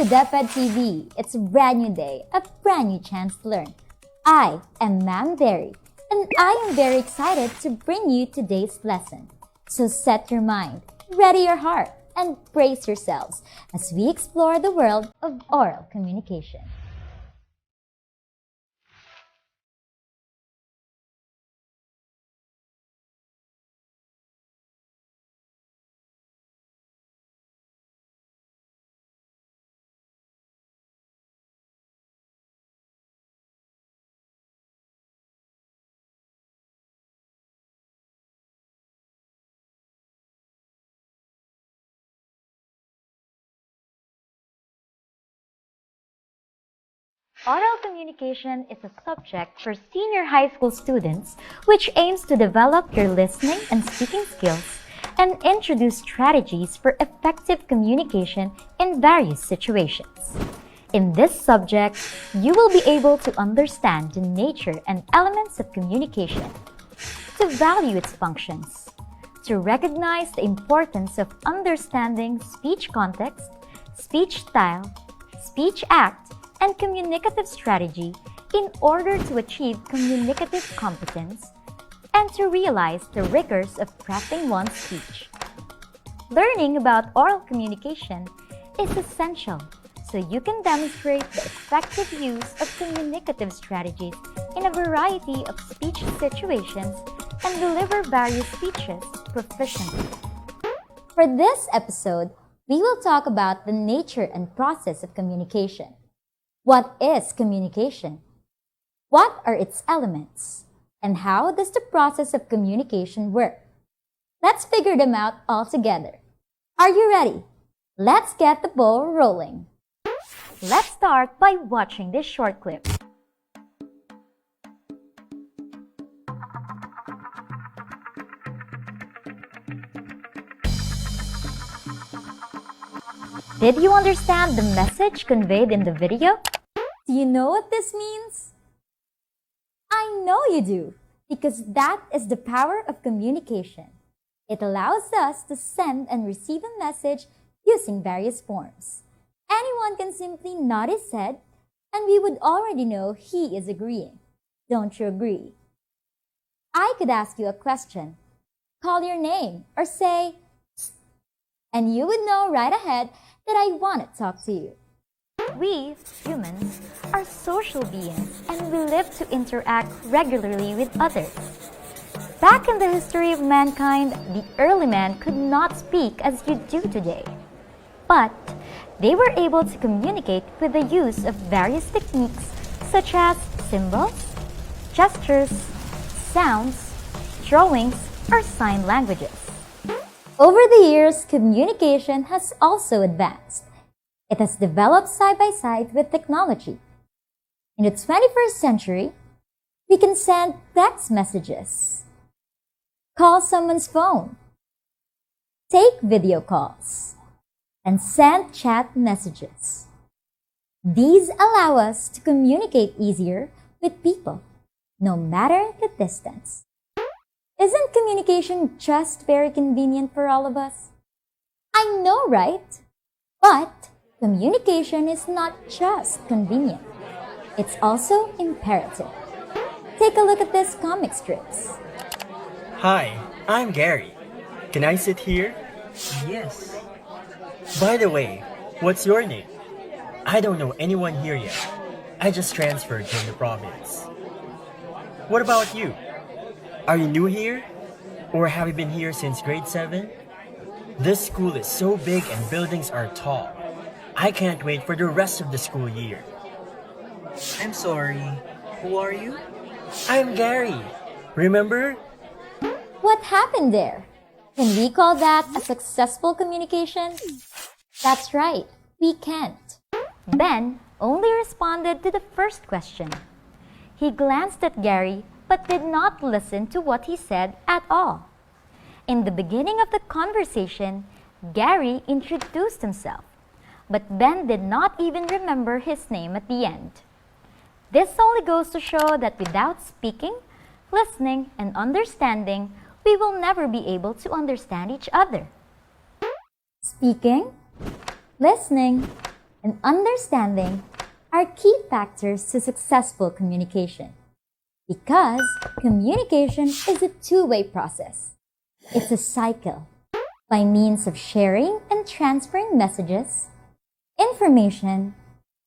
to DEPED TV. It's a brand new day, a brand new chance to learn. I am Ma'am Berry, and I am very excited to bring you today's lesson. So set your mind, ready your heart, and brace yourselves as we explore the world of oral communication. Oral communication is a subject for senior high school students which aims to develop your listening and speaking skills and introduce strategies for effective communication in various situations. In this subject, you will be able to understand the nature and elements of communication, to value its functions, to recognize the importance of understanding speech context, speech style, speech act, and communicative strategy in order to achieve communicative competence and to realize the rigors of crafting one's speech. Learning about oral communication is essential so you can demonstrate the effective use of communicative strategies in a variety of speech situations and deliver various speeches proficiently. For this episode, we will talk about the nature and process of communication. What is communication? What are its elements? And how does the process of communication work? Let's figure them out all together. Are you ready? Let's get the ball rolling. Let's start by watching this short clip. Did you understand the message conveyed in the video? Do you know what this means? I know you do, because that is the power of communication. It allows us to send and receive a message using various forms. Anyone can simply nod his head, and we would already know he is agreeing. Don't you agree? I could ask you a question, call your name, or say, "Psst," and you would know right ahead that I want to talk to you. We, humans, are social beings and we live to interact regularly with others. Back in the history of mankind, the early man could not speak as you do today. But they were able to communicate with the use of various techniques such as symbols, gestures, sounds, drawings, or sign languages. Over the years, communication has also advanced. It has developed side by side with technology. In the 21st century, we can send text messages, call someone's phone, take video calls, and send chat messages. These allow us to communicate easier with people, no matter the distance. Isn't communication just very convenient for all of us? I know, right? But communication is not just convenient. It's also imperative. Take a look at these comic strips. Hi, I'm Gary. Can I sit here? Yes. By the way, what's your name? I don't know anyone here yet. I just transferred from the province. What about you? Are you new here? Or have you been here since grade 7? This school is so big and buildings are tall. I can't wait for the rest of the school year. I'm sorry. Who are you? I'm Gary. Remember? What happened there? Can we call that a successful communication? That's right, we can't. Ben only responded to the first question. He glanced at Gary but did not listen to what he said at all. In the beginning of the conversation, Gary introduced himself, but Ben did not even remember his name at the end. This only goes to show that without speaking, listening, and understanding, we will never be able to understand each other. Speaking, listening, and understanding are key factors to successful communication. Because communication is a two-way process. It's a cycle by means of sharing and transferring messages, information,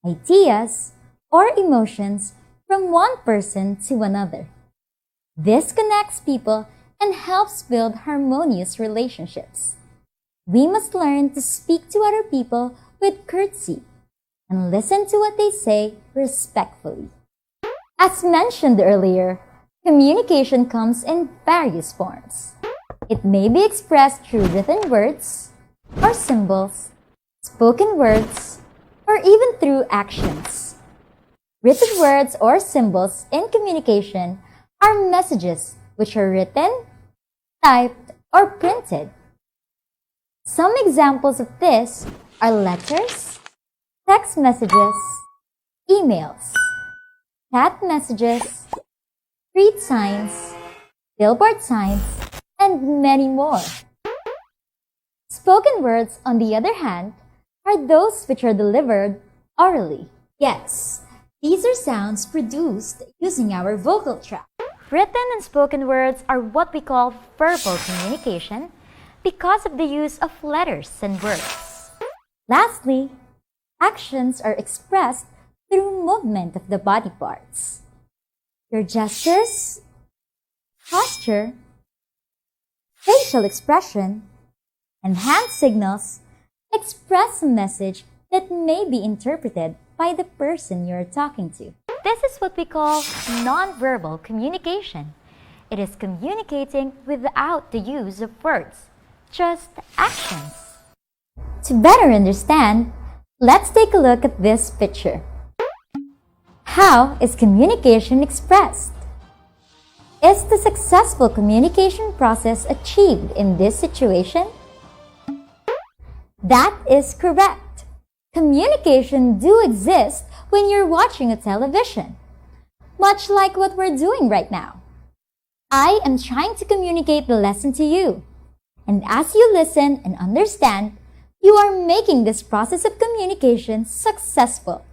ideas, or emotions from one person to another. This connects people and helps build harmonious relationships. We must learn to speak to other people with courtesy and listen to what they say respectfully. As mentioned earlier, communication comes in various forms. It may be expressed through written words or symbols, spoken words, or even through actions. Written words or symbols in communication are messages which are written, typed, or printed. Some examples of this are letters, text messages, emails, chat messages, street signs, billboard signs, and many more. Spoken words, on the other hand, are those which are delivered orally. Yes, these are sounds produced using our vocal tract. Written and spoken words are what we call verbal communication because of the use of letters and words. Lastly, actions are expressed through movement of the body parts. Your gestures, posture, facial expression, and hand signals express a message that may be interpreted by the person you're talking to. This is what we call nonverbal communication. It is communicating without the use of words, just actions. To better understand, let's take a look at this picture. How is communication expressed? Is the successful communication process achieved in this situation? That is correct. Communication do exist when you're watching a television, much like what we're doing right now. I am trying to communicate the lesson to you, and as you listen and understand, you are making this process of communication successful.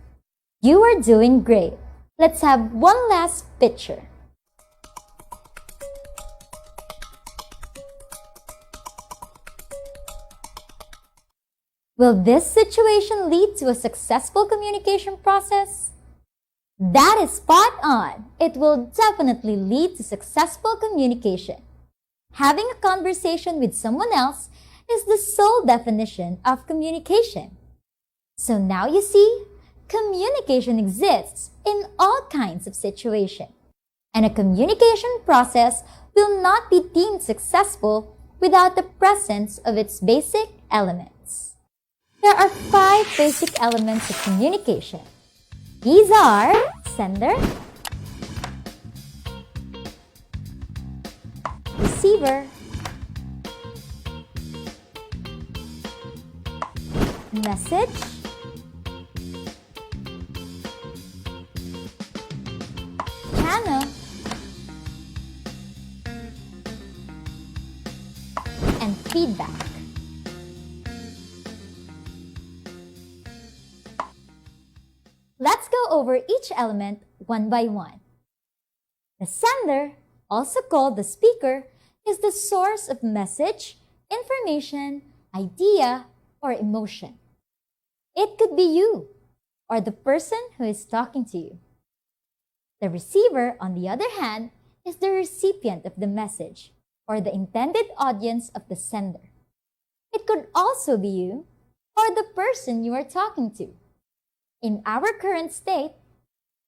You are doing great. Let's have one last picture. Will this situation lead to a successful communication process? That is spot on. It will definitely lead to successful communication. Having a conversation with someone else is the sole definition of communication. So now you see, communication exists in all kinds of situations, and a communication process will not be deemed successful without the presence of its basic elements. There are 5 basic elements of communication. These are sender, receiver, message, channel, and feedback. Let's go over each element one by one. The sender, also called the speaker, is the source of message, information, idea, or emotion. It could be you or the person who is talking to you. The receiver, on the other hand, is the recipient of the message or the intended audience of the sender. It could also be you or the person you are talking to. In our current state,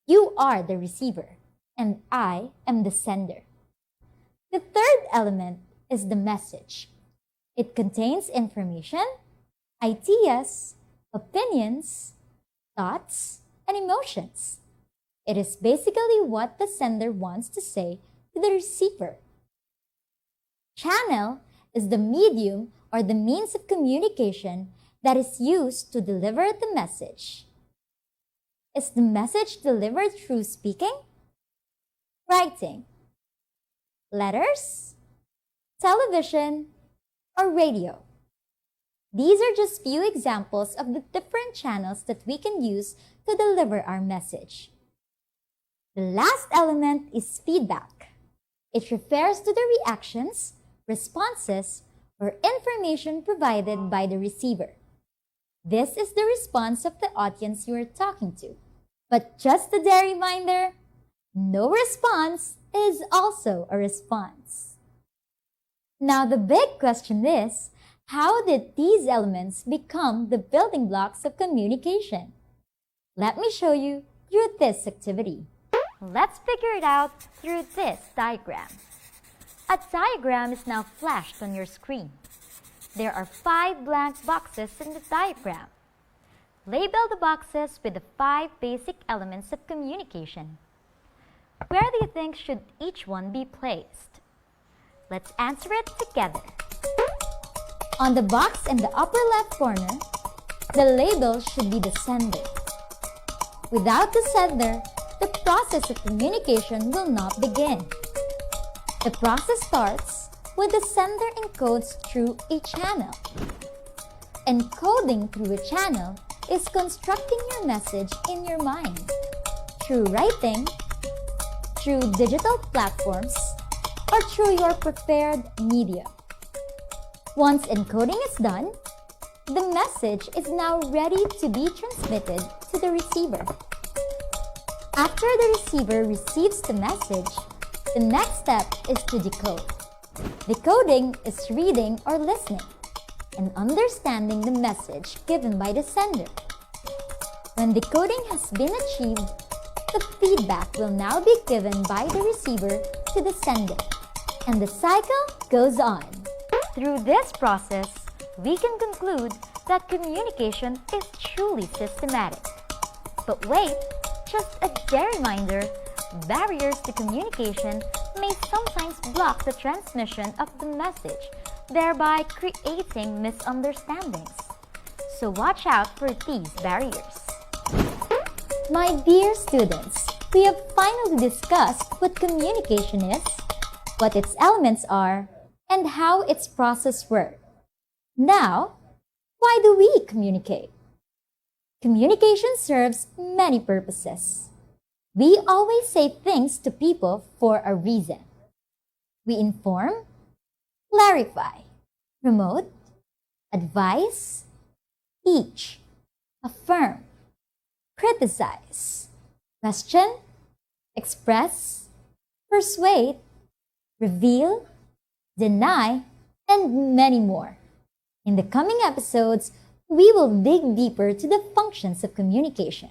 you are the receiver and I am the sender. The third element is the message. It contains information, ideas, opinions, thoughts, and emotions. It is basically what the sender wants to say to the receiver. Channel is the medium or the means of communication that is used to deliver the message. Is the message delivered through speaking, writing, letters, television, or radio? These are just few examples of the different channels that we can use to deliver our message. The last element is feedback. It refers to the reactions, responses, or information provided by the receiver. This is the response of the audience you are talking to. But just a reminder, no response is also a response. Now the big question is, how did these elements become the building blocks of communication? Let me show you through this activity. Let's figure it out through this diagram. A diagram is now flashed on your screen. There are 5 blank boxes in the diagram. Label the boxes with the 5 basic elements of communication. Where do you think should each one be placed? Let's answer it together. On the box in the upper left corner, the label should be the sender. Without the sender, the process of communication will not begin. The process starts when the sender encodes through a channel. Encoding through a channel is constructing your message in your mind through writing, through digital platforms, or through your prepared media. Once encoding is done, the message is now ready to be transmitted to the receiver. After the receiver receives the message, the next step is to decode. Decoding is reading or listening and understanding the message given by the sender. When decoding has been achieved, the feedback will now be given by the receiver to the sender, and the cycle goes on. Through this process, we can conclude that communication is truly systematic. But wait, just a reminder, barriers to communication may sometimes block the transmission of the message, thereby creating misunderstandings. So watch out for these barriers. My dear students, we have finally discussed what communication is, what its elements are, and how its process works. Now, why do we communicate? Communication serves many purposes. We always say things to people for a reason. We inform, clarify, promote, advise, teach, affirm, criticize, question, express, persuade, reveal, deny, and many more. In the coming episodes, we will dig deeper to the functions of communication.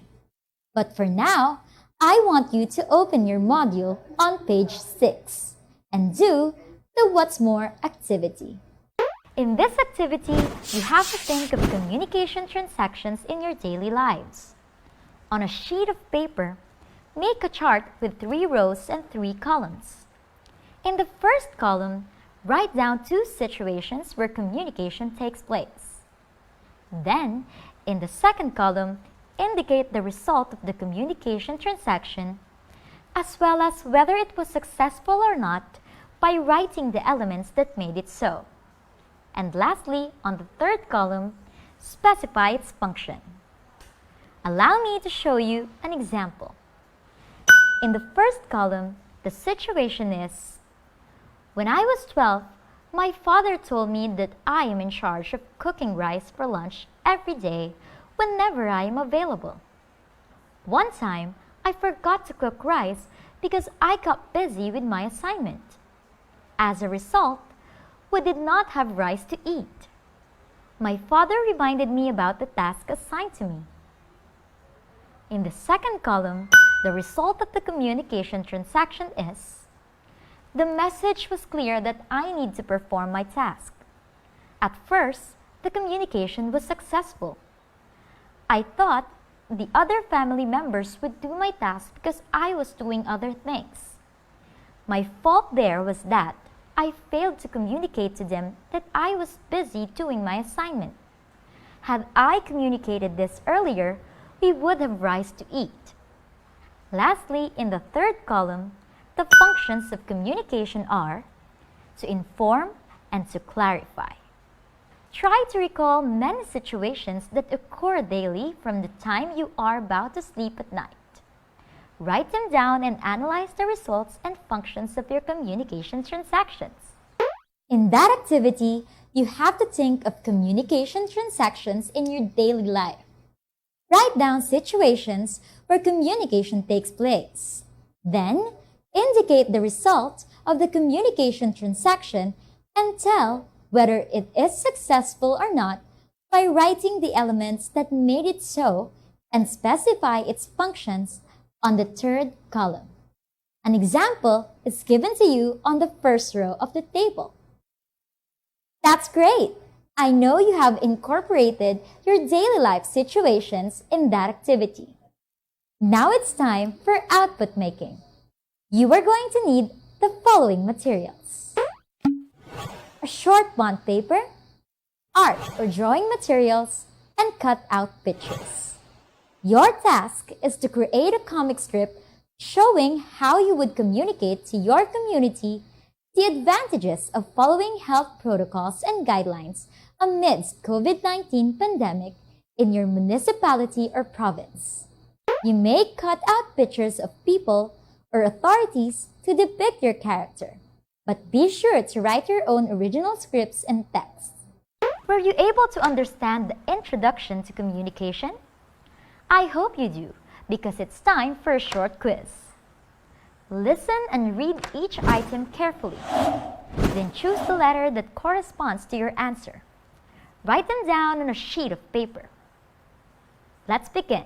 But for now, I want you to open your module on page 6 and do the What's More activity. In this activity, you have to think of communication transactions in your daily lives. On a sheet of paper, make a chart with 3 rows and 3 columns. In the first column, write down 2 situations where communication takes place. Then, in the second column, indicate the result of the communication transaction, as well as whether it was successful or not by writing the elements that made it so. And lastly, on the third column, specify its function. Allow me to show you an example. In the first column, the situation is, when I was 12, my father told me that I am in charge of cooking rice for lunch every day whenever I am available. One time, I forgot to cook rice because I got busy with my assignment. As a result, we did not have rice to eat. My father reminded me about the task assigned to me. In the second column, the result of the communication transaction is, the message was clear that I need to perform my task. At first, the communication was successful. I thought the other family members would do my task because I was doing other things. My fault there was that I failed to communicate to them that I was busy doing my assignment. Had I communicated this earlier, we would have rice to eat. Lastly, in the third column, the functions of communication are to inform and to clarify. Try to recall many situations that occur daily from the time you are about to sleep at night. Write them down and analyze the results and functions of your communication transactions. In that activity, you have to think of communication transactions in your daily life. Write down situations where communication takes place. Then, indicate the result of the communication transaction and tell whether it is successful or not by writing the elements that made it so and specify its functions on the third column. An example is given to you on the first row of the table. That's great! I know you have incorporated your daily life situations in that activity. Now it's time for output making. You are going to need the following materials: a short bond paper, art or drawing materials, and cut out pictures. Your task is to create a comic strip showing how you would communicate to your community the advantages of following health protocols and guidelines amidst COVID-19 pandemic in your municipality or province. You may cut out pictures of people or authorities to depict your character, but be sure to write your own original scripts and texts. Were you able to understand the introduction to communication? I hope you do, because it's time for a short quiz. Listen and read each item carefully. Then choose the letter that corresponds to your answer. Write them down on a sheet of paper. Let's begin.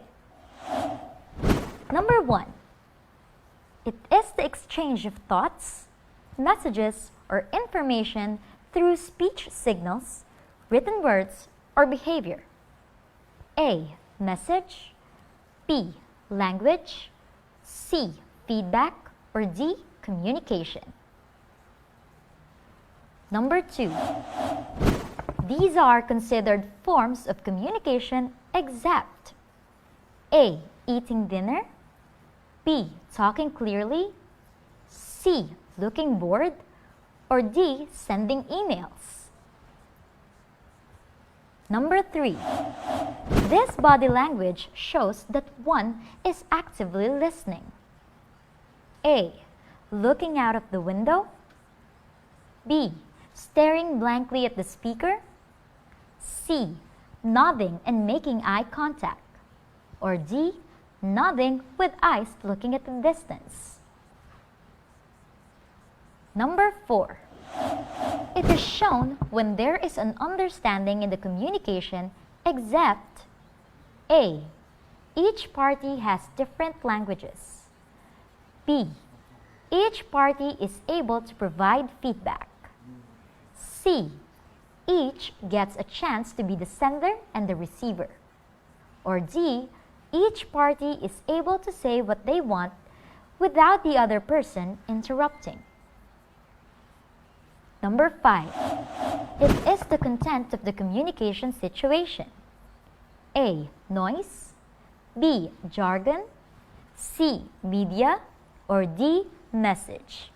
Number 1. It is the exchange of thoughts, messages, or information through speech signals, written words, or behavior. A. Message. B. Language. C. Feedback. Or D. Communication. Number 2. These are considered forms of communication except A. Eating dinner. B. Talking clearly. C. Looking bored. Or D. Sending emails. Number 3. This body language shows that one is actively listening. A. Looking out of the window. B. Staring blankly at the speaker. C. Nodding and making eye contact. Or D. Nodding with eyes looking at the distance. Number 4. It is shown when there is an understanding in the communication except A. Each party has different languages. B. Each party is able to provide feedback. C. Each gets a chance to be the sender and the receiver. Or D. Each party is able to say what they want without the other person interrupting. Number 5. It is the content of the communication situation. A. Noise. B. Jargon. C. Media. Or D. Message.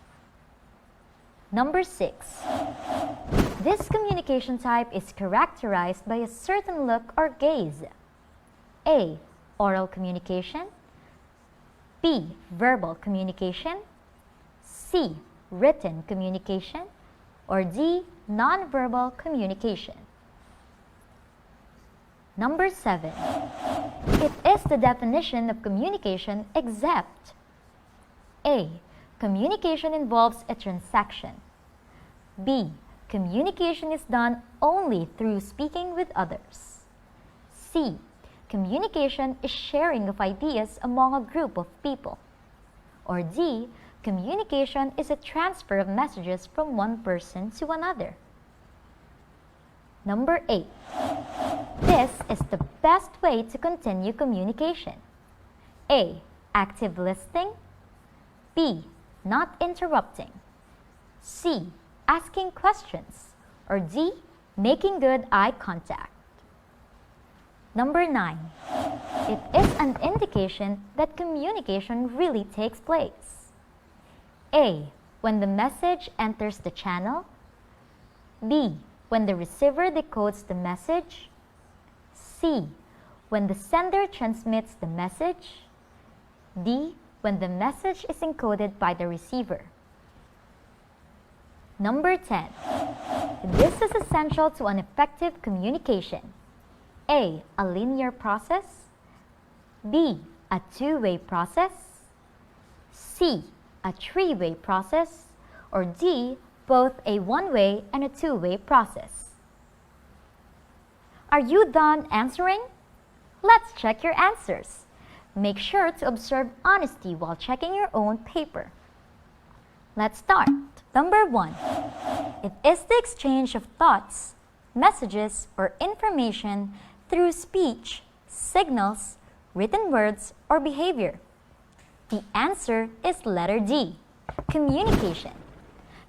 Number 6. This communication type is characterized by a certain look or gaze. A. Oral communication. B. Verbal communication. C. Written communication. Or D. Nonverbal communication. Number 7. It is the definition of communication except A. Communication involves a transaction. B. Communication is done only through speaking with others. C. Communication is sharing of ideas among a group of people. Or D. Communication is a transfer of messages from one person to another. Number 8. This is the best way to continue communication. A. Active listening. B. Not interrupting. C. Asking questions. Or D. Making good eye contact. Number 9. It is an indication that communication really takes place. A. When the message enters the channel. B. when the receiver decodes the message? C. When the sender transmits the message? D. When the message is encoded by the receiver. Number 10. This is essential to an effective communication. A. A linear process. B. A two-way process. C. A three-way process. Or D. Both a one-way and a two-way process. Are you done answering? Let's check your answers. Make sure to observe honesty while checking your own paper. Let's start. Number 1. It is the exchange of thoughts, messages, or information through speech, signals, written words, or behavior. The answer is letter D, communication.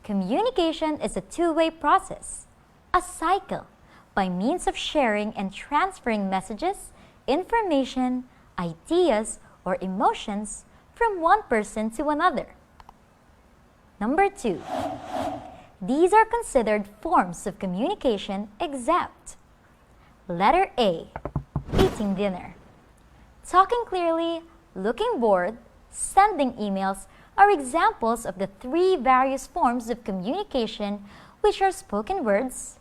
Communication is a two-way process, a cycle, by means of sharing and transferring messages, information, ideas, or emotions from one person to another. Number 2. These are considered forms of communication except letter A, eating dinner. Talking clearly, looking bored, sending emails are examples of the three various forms of communication, which are spoken words,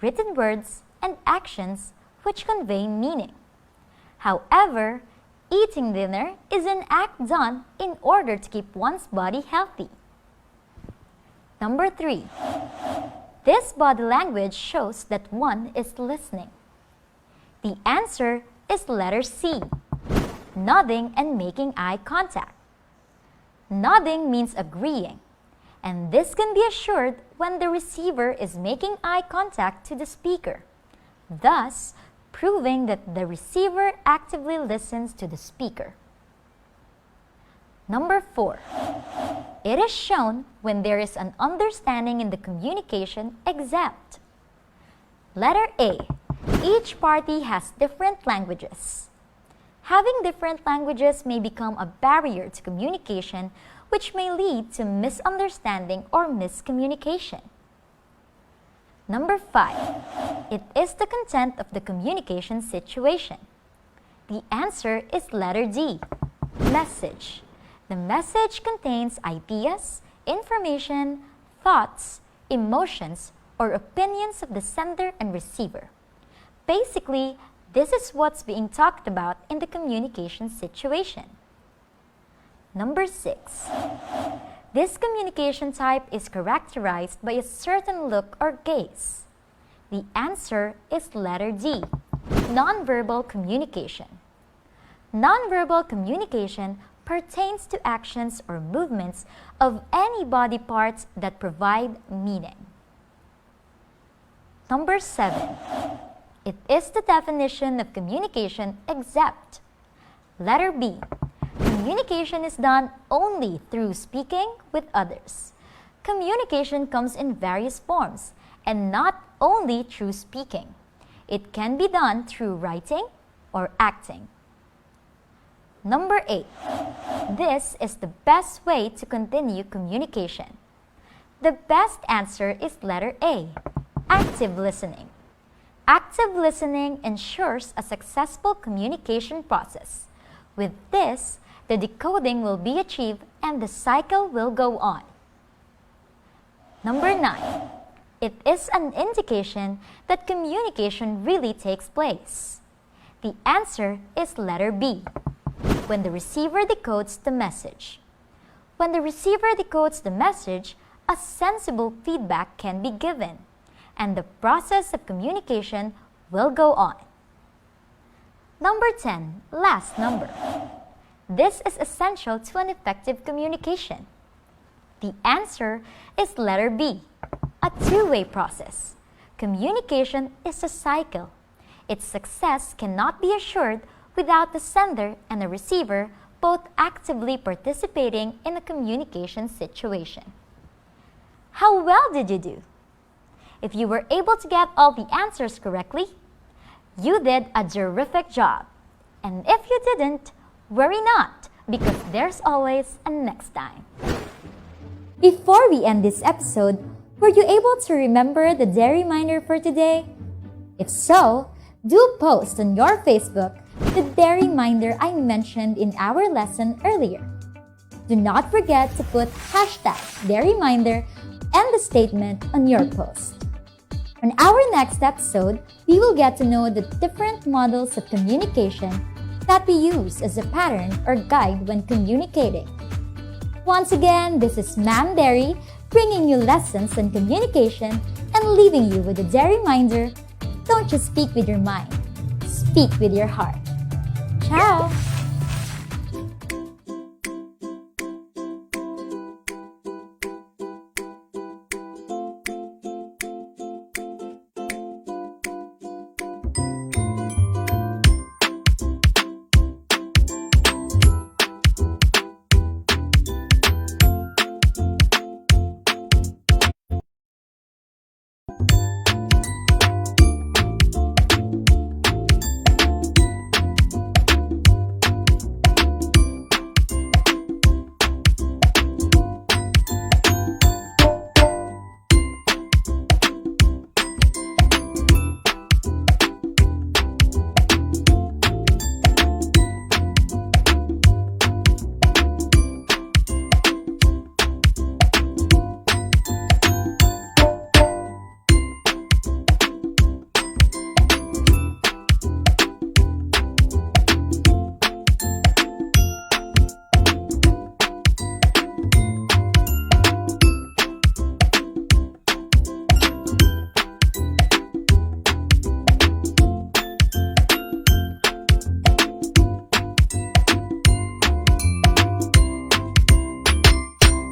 written words, and actions which convey meaning. However, eating dinner is an act done in order to keep one's body healthy. Number 3. This body language shows that one is listening. The answer is letter C, nodding and making eye contact. Nodding means agreeing, and this can be assured when the receiver is making eye contact to the speaker, thus proving that the receiver actively listens to the speaker. Number 4. It is shown when there is an understanding in the communication except letter A. Each party has different languages. Having different languages may become a barrier to communication, which may lead to misunderstanding or miscommunication. Number 5. It is the content of the communication situation. The answer is letter D, message. The message contains ideas, information, thoughts, emotions, or opinions of the sender and receiver. Basically, this is what's being talked about in the communication situation. Number 6. This communication type is characterized by a certain look or gaze. The answer is letter D, nonverbal communication. Nonverbal communication pertains to actions or movements of any body parts that provide meaning. Number 7. It is the definition of communication except letter B. Communication is done only through speaking with others. Communication comes in various forms and not only through speaking. It can be done through writing or acting. Number 8. This is the best way to continue communication. The best answer is letter A, active listening. Active listening ensures a successful communication process. With this, the decoding will be achieved and the cycle will go on. Number 9. It is an indication that communication really takes place. The answer is letter B, when the receiver decodes the message. When the receiver decodes the message, a sensible feedback can be given, and the process of communication will go on. Number 10, last number. This is essential to an effective communication. The answer is letter B, a two-way process. Communication is a cycle. Its success cannot be assured without the sender and the receiver both actively participating in a communication situation. How well did you do? If you were able to get all the answers correctly, you did a terrific job. And if you didn't, worry not, because there's always a next time. Before we end this episode, Were you able to remember the day reminder for today? If so, do post on your Facebook the day reminder I mentioned in our lesson earlier. Do not forget to put hashtag day reminder and the statement on your post. On our next episode, we will get to know the different models of communication that we use as a pattern or guide when communicating. Once again, this is Ma'am Derry bringing you lessons on communication and leaving you with a day reminder: don't just speak with your mind, speak with your heart. Ciao!